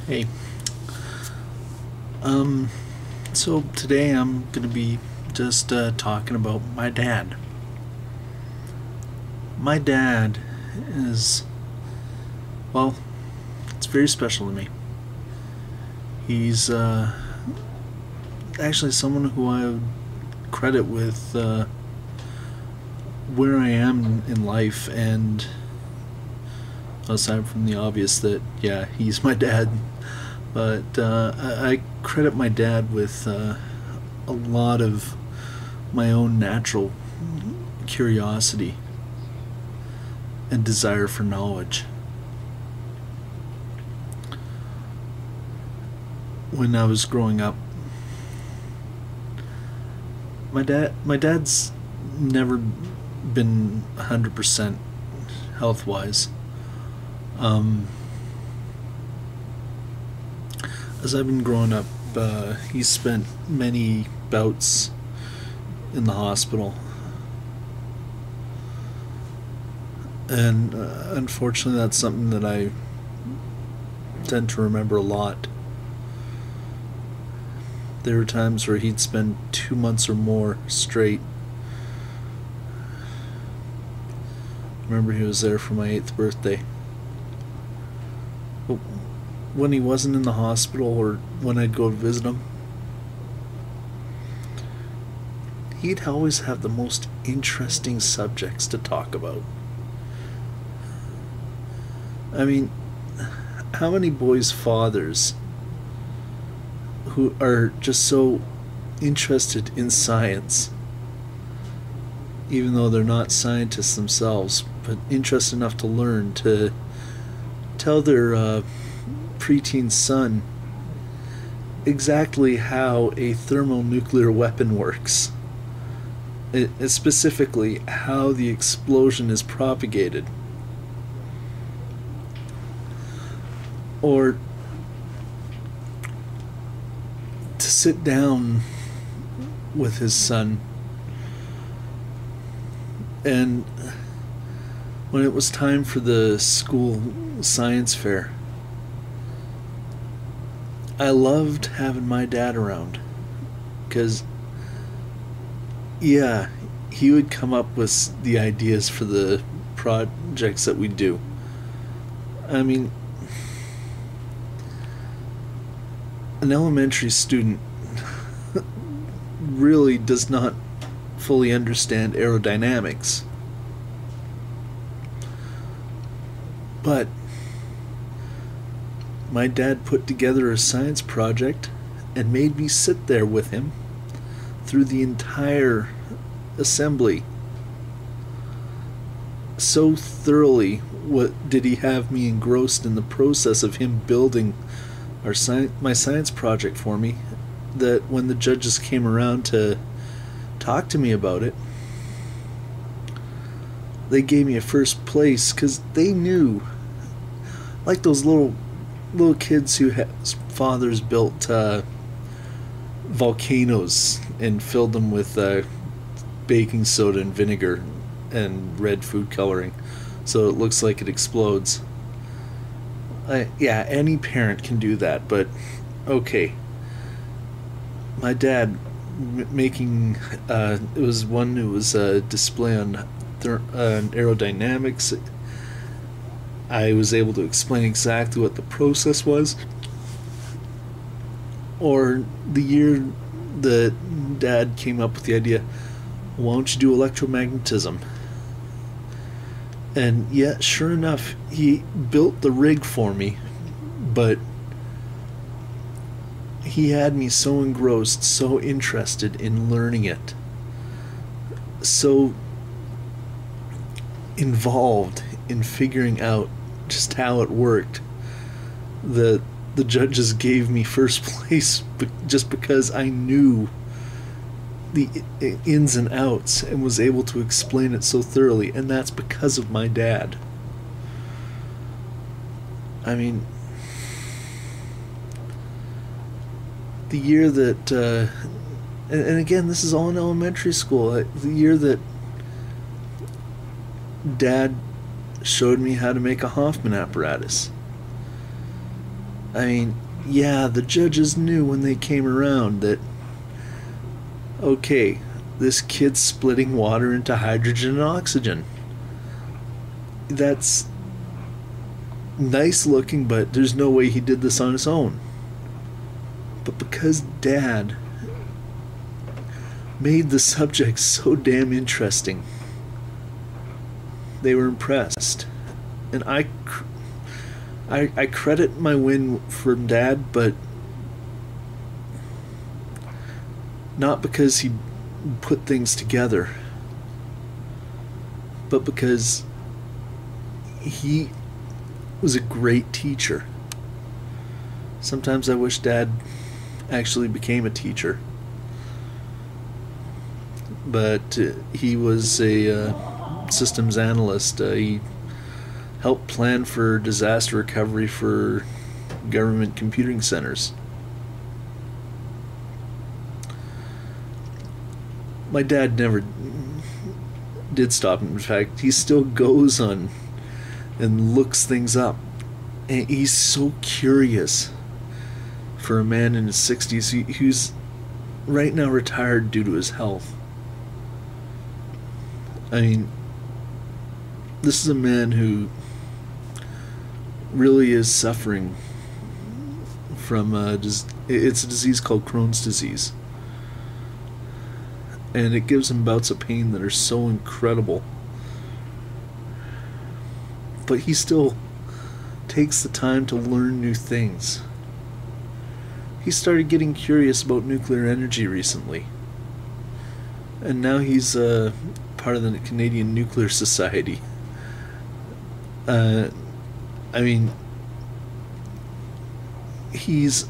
Hey, um, so today I'm gonna be just talking about my dad. My dad is, well, it's very special to me. He's actually someone who I would credit with where I am in life, and aside from the obvious that, yeah, he's my dad, but I credit my dad with a lot of my own natural curiosity and desire for knowledge. When I was growing up, my dad's never been 100% health wise. Um, as I've been growing up, he's spent many bouts in the hospital, and unfortunately, that's something that I tend to remember a lot. There were times where he'd spend 2 months or more straight. Remember, he was there for my 8th birthday. But when he wasn't in the hospital or when I'd go to visit him, he'd always have the most interesting subjects to talk about. I mean, how many boys' fathers who are just so interested in science, even though they're not scientists themselves, but interested enough to learn, to tell their preteen son exactly how a thermonuclear weapon works, specifically how the explosion is propagated, or to sit down with his son, and when it was time for the school science fair, I loved having my dad around, because, yeah, he would come up with the ideas for the projects that we do. I mean, an elementary student really does not fully understand aerodynamics. But my dad put together a science project and made me sit there with him through the entire assembly. So thoroughly what did he have me engrossed in the process of him building my science project for me, that when the judges came around to talk to me about it, they gave me a first place because they knew, like those little kids who had fathers built volcanoes and filled them with baking soda and vinegar and red food coloring so it looks like it explodes. Yeah, any parent can do that, but okay. My dad making it was one, it was a display on aerodynamics. I was able to explain exactly what the process was. Or the year that Dad came up with the idea, why don't you do electromagnetism? And yeah, sure enough, he built the rig for me, but he had me so engrossed, so interested in learning it, so involved in figuring out just how it worked, that the judges gave me first place just because I knew the ins and outs and was able to explain it so thoroughly, and that's because of my dad. I mean, the year that and again, this is all in elementary school, the year that Dad showed me how to make a Hoffman apparatus, I mean, yeah, the judges knew when they came around that, okay, this kid's splitting water into hydrogen and oxygen. That's nice looking, but there's no way he did this on his own. But because Dad made the subject so damn interesting, they were impressed. And I credit my win from Dad, but not because he put things together, but because he was a great teacher. Sometimes I wish Dad actually became a teacher, but he was a systems analyst. He helped plan for disaster recovery for government computing centers. My dad never did stop. In fact, he still goes on and looks things up. And he's so curious for a man in his 60s who's right now retired due to his health. I mean, this is a man who really is suffering from it's a disease called Crohn's disease. And it gives him bouts of pain that are so incredible. But he still takes the time to learn new things. He started getting curious about nuclear energy recently. And now he's part of the Canadian Nuclear Society. I mean, he's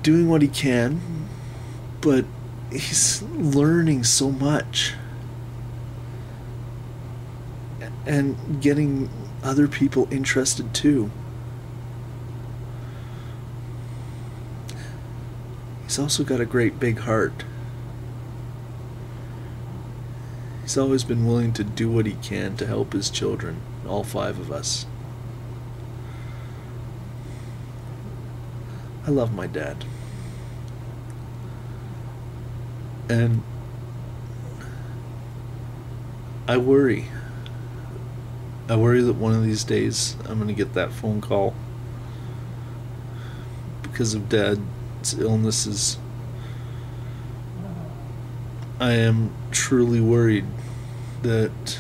doing what he can, but he's learning so much and getting other people interested too. He's also got a great big heart. He's always been willing to do what he can to help his children, all 5 of us. I love my dad. And I worry. I worry that one of these days I'm going to get that phone call because of Dad's illnesses. I am truly worried that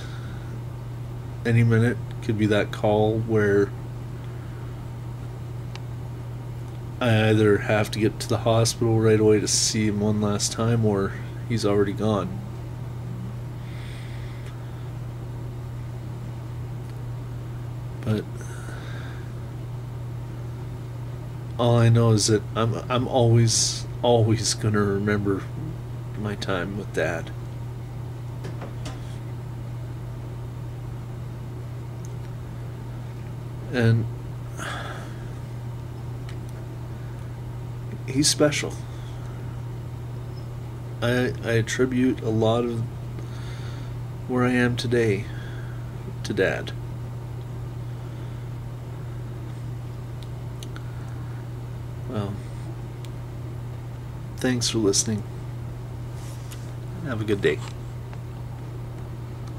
any minute could be that call where I either have to get to the hospital right away to see him one last time, or he's already gone. But all I know is that I'm always gonna remember my time with Dad. And he's special. I attribute a lot of where I am today to Dad. Well, thanks for listening. Have a good day.